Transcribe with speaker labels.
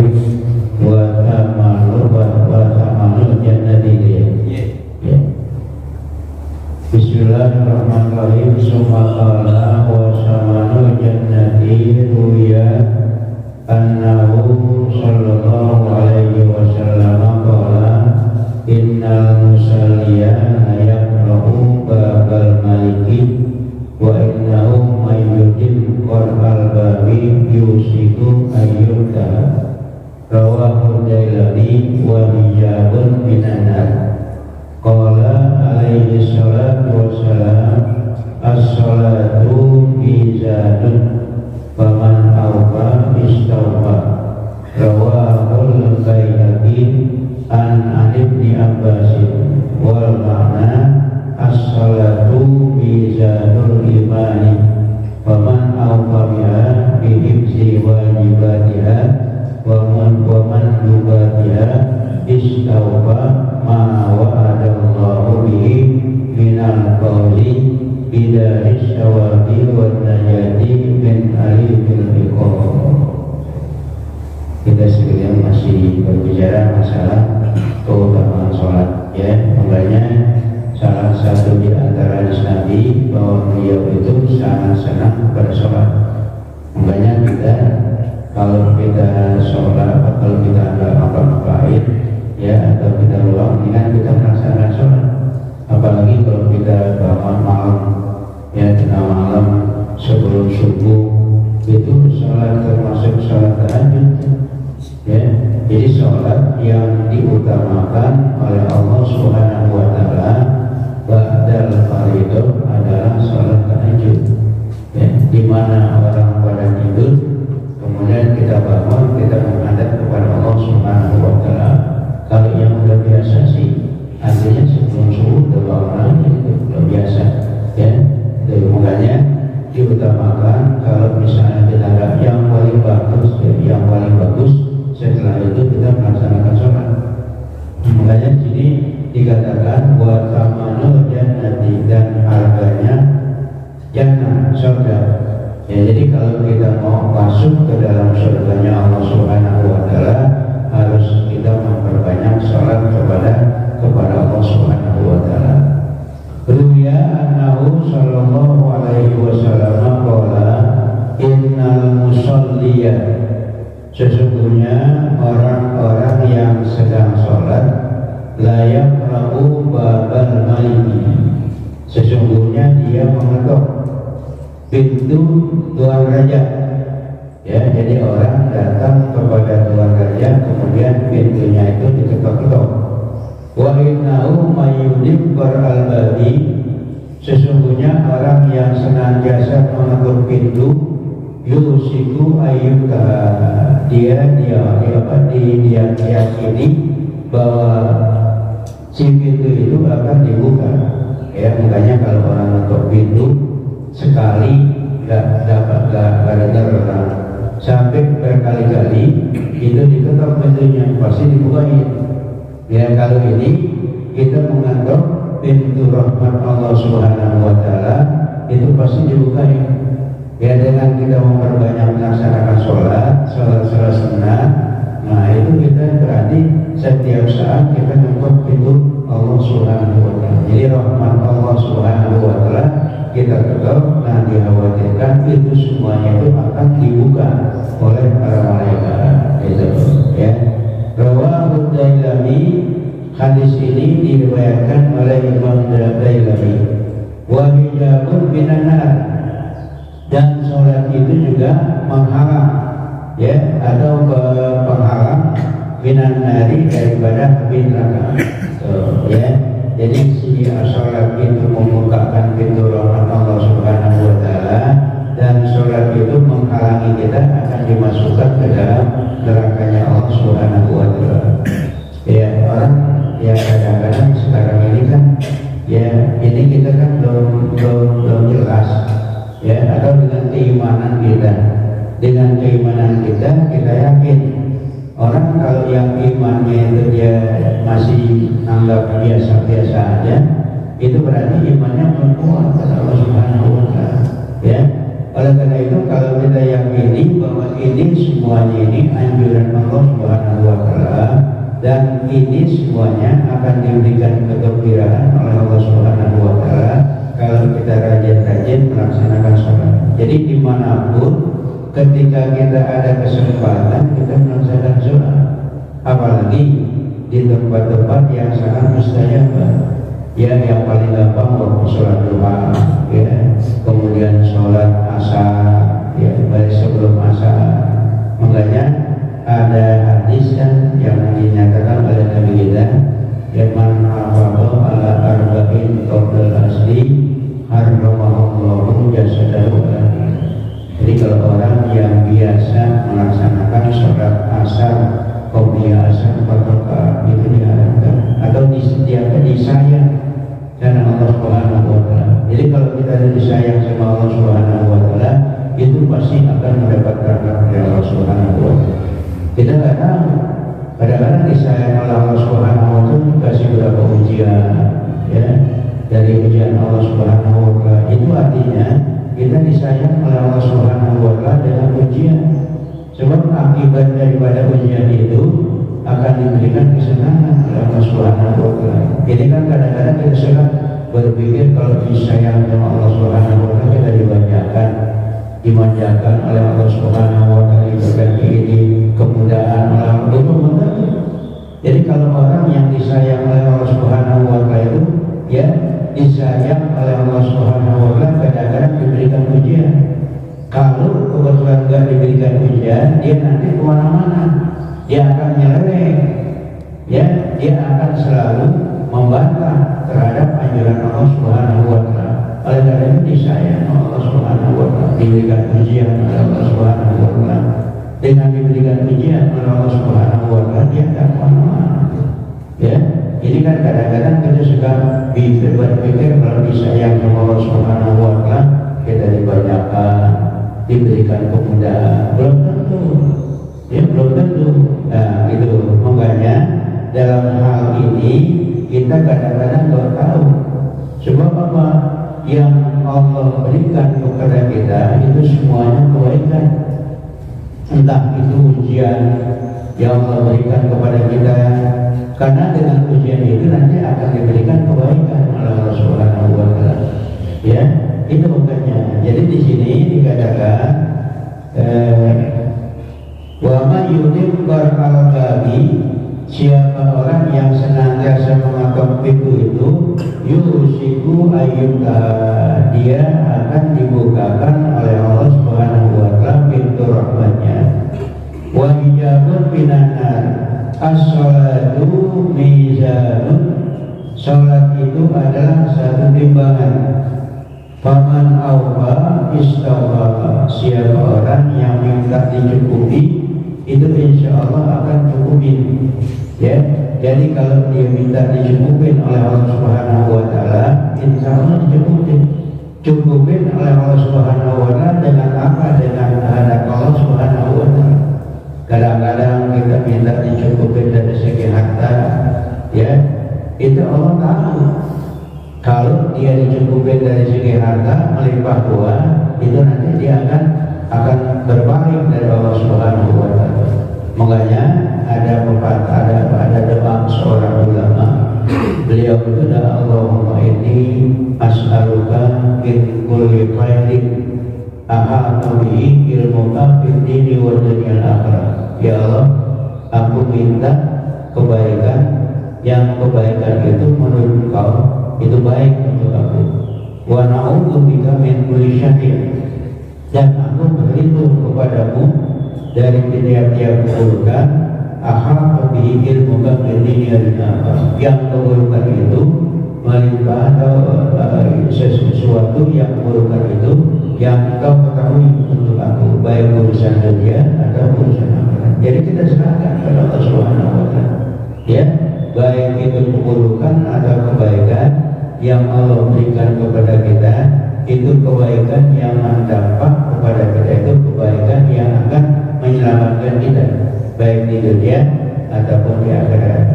Speaker 1: Bismillahirrahmanirrahim. Sumaqala wa samanu jannati ruya annahu sallallahu alaihi wasallam qala innal musalliyana yaqra'u babal maliki wa innahu mayyudim qar'al babi yusiku ayyuka rawahu Dailami wa hijabun minanar. Qala alaihi salatu wassalam as-salatu mizanun faman awfa istawfa. Rawahul Baihaqi an ibni Abbasin wal ma'na as-salatu mizanul imani faman awfa biha bihibzi wajibatiha wa man dubatiha istawfa ma wa'adallahu bihi minal qawli bidaris syawabi wa najati min alifil iqam. Kita sekalian masih berbicara masalah keutamaan sholat, ya. Makanya salah satu di antara hadis Nabi bahwa beliau itu sangat senang pada sholat. Makanya kita kalau kita sholat, kalau kita nggak ngapa-ngapain, ya, atau kita luang, dengan kita melaksanakan sholat. Apalagi kalau kita bangun malam, ya, tengah malam sebelum subuh, itu sholat termasuk sholat tahajud, ya. Jadi sholat yang diutamakan oleh Allah Subhanahu wa Ta'ala ba'dal fardhu adalah sholat tahajud, ya, di mana orang pada tidur, kemudian kita bangun, kita menghadap kepada Allah Subhanahu wa Ta'ala. Kalau yang udah biasa sih, artinya sebelum subuh udah bangun aja, itu udah biasa, ya. Jadi makanya diutamakan kalau misalnya kita ada yang paling bagus, ya, yang paling bagus, setelah itu kita melaksanakan sholat. Makanya di sini dikatakan buat tamanul jannati, dan harganya jannah, surga. Ya, jadi kalau kita mau masuk ke dalam surganya Allah Subhanahu wa Ta'ala, harus kita memperbanyak sholat kepada Allah Subhanahu wa Ta'ala. Ruya annahu sallallahu alaihi wasallam qala innal musalliya, sesungguhnya orang-orang yang sedang sholat, la yaqra'u babal maliki, sesungguhnya dia mengetuk pintu tuan raja, ya. Jadi orang datang kepada tuan raja, kemudian pintunya itu diketok-ketok. Wa innahu mayyudim qar'al babi, sesungguhnya orang yang senantiasa mengetuk pintu, yusiku ayyuka, dia yakini bahwa si pintu itu akan dibuka, ya. Makanya kalau orang mengetuk pintu sekali nggak dengar, sampai berkali-kali itu diketok pintunya, pasti dibukain. Ya, kalau ini kita mengetok pintu rahmat Allah Subhanahu wa Ta'ala, itu pasti dibukain. Ya, dengan kita memperbanyak melaksanakan sholat sunnah, nah itu kita berarti setiap saat kita mengetok pintu Allah Subhanahu wa Ta'ala. Jadi rahmat Allah Subhanahu wa Ta'ala kita ketok, nah dikhawatirkan itu semuanya itu akan dibuka oleh para malaikat, gitu, ya. Rawahu Dailami, hadis ini diriwayatkan oleh Imam Dailami. Wa hijabun minanar, dan sholat itu juga menghalang, ya, atau penghalang minannari, daripada api neraka, ya. Jadi sini sholat itu membukakan pintu rahmat Allah Subhanahu wa Ta'ala, dan sholat itu menghalangi kita akan dimasukkan ke dalam nerakanya Allah Subhanahu wa Ta'ala. Ya, orang ya kadang-kadang sekarang ini kan, ya, ini kita kan belum jelas, ya. Atau dengan keimanan kita yakin. Orang kalau yang imannya itu dia masih anggap biasa-biasa aja, itu berarti imannya belum kuat kepada Allah Subhanahu wa Ta'ala, ya. Oleh karena itu kalau kita yakini bahwa bahwa ini semuanya ini anjuran Allah Subhanahu wa Ta'ala, dan ini semuanya akan diberikan kegembiraan oleh Allah Subhanahu wa Ta'ala kalau kita rajin-rajin melaksanakan sholat. Jadi dimanapun ketika kita ada kesempatan kita melaksanakan sholat, apalagi di tempat-tempat yang sangat mustajab, ya, yang paling gampang waktu sholat duha, ya, kemudian sholat asar, ya, baik sebelum asar. Makanya ada hadis yang dinyatakan oleh Nabi kita, ya, man hafadha ala arba'in qabla asli harramahullahu jasadahu. Jadi kalau orang yang biasa melaksanakan sholat asar, qobliyah asar 4 rakaat itu diharapkan atau disayang karena Allah Subhanahu wa Ta'ala. Jadi kalau kita disayang sama Allah Subhanahu wa Ta'ala, itu pasti akan mendapat rahmat dari Allah Subhanahu wa Ta'ala. Kita nggak tahu, kadang-kadang disayang oleh Allah Subhanahu wa Ta'ala dikasih beberapa ujian, ya, dari ujian Allah Subhanahu wa Ta'ala. Itu artinya kita disayang oleh Allah Subhanahu wa Ta'ala dengan ujian. Sebab akibat daripada ujian itu akan diberikan kesenangan oleh Allah Subhanahu wa Ta'ala. Jadi kan kadang-kadang kita suka berpikir kalau disayang oleh Allah Subhanahu wa Ta'ala kita dimanjakan oleh Allah Subhanahu wa Ta'ala, diberikan ini kemudahan oleh Allah Subhanahu. Jadi kalau orang yang disayang oleh Allah Subhanahu wa Ta'ala itu, ya, disayang oleh Allah Subhanahu wa Ta'ala, kadang-kadang diberikan ujian. Kalau kebetulan gak diberikan ujian, dia nanti kemana-mana, dia akan nyeleweng, ya, dia akan selalu membantah terhadap anjuran Allah Subhanahu wa Ta'ala. Oleh karena itu disayang Allah Subhanahu wa Ta'ala, diberikan ujian oleh Allah Subhanahu wa Ta'ala. Dengan diberikan ujian oleh Allah Subhanahu wa Ta'ala, dia akan kemana-mana, ya. Ini kan kadang-kadang kita suka berpikir kalau disayang sama Allah Subhanahu wa Ta'ala kita dibanyakan, diberikan kemudahan. Belum tentu, ya, belum tentu. Nah, itu makanya dalam hal ini kita kadang-kadang nggak tahu sebab apa yang Allah berikan kepada kita itu semuanya kebaikan. Entah itu ujian yang Allah berikan kepada kita, karena dengan ujian itu nanti akan diberikan kebaikan oleh Allah Subhanahu wa Ta'ala. Ya, itu makanya. Jadi di sini dikatakan wa may yudibbar al-babi, siapa orang yang senantiasa mengetok pintu itu, yusiku ayyuka, dia akan dibukakan oleh Allah Subhanahu wa Ta'ala pintu rahmatnya. Wa hijabun binanar, as-salatu mizanun, salat itu adalah satu timbangan. Faman awfa istawfa, siapa orang yang minta dicukupi itu insya Allah akan cukupin, ya. Jadi kalau dia minta dicukupin oleh Allah Subhanahu wa Ta'ala, insya Allah dicukupin oleh Allah Subhanahu wa Ta'ala. Dengan apa? Dengan kehendak Allah Subhanahu wa Ta'ala. Kadang-kadang kita minta dicukupin dari segi harta, ya, itu Allah tahu. Kalau dia dicukupin dari segi harta melimpah ruah, itu nanti dia akan berbalik dari Allah Subhanahu wa Ta'ala. Makanya ada pepatah, ada doa seorang ulama. Beliau itu adalah Allahumma inni as'aluka min kulli khairin ahata bihi ilmuka fid dini wa dunyal akhirah. Ya Allah, aku minta kebaikan yang kebaikan itu menurut Kau itu baik untuk aku. Wa na'udzubika min kulli syarrin, dan aku berlindung kepadamu dari tiap-tiap keburukan. Ahata bihi ilmuka fid dini wal akhirah, yang keburukan itu melimpah atau sesuatu yang keburukan itu yang Kau ketahui untuk aku, baik urusan dunia atau urusan akhirat. Jadi kita serahkan kepada Allah Subhanahu wa Ta'ala, ya, baik itu keburukan atau kebaikan yang Allah berikan kepada kita, itu kebaikan yang mendampak kepada kita, itu kebaikan yang akan menyelamatkan kita baik di dunia ataupun di akhirat.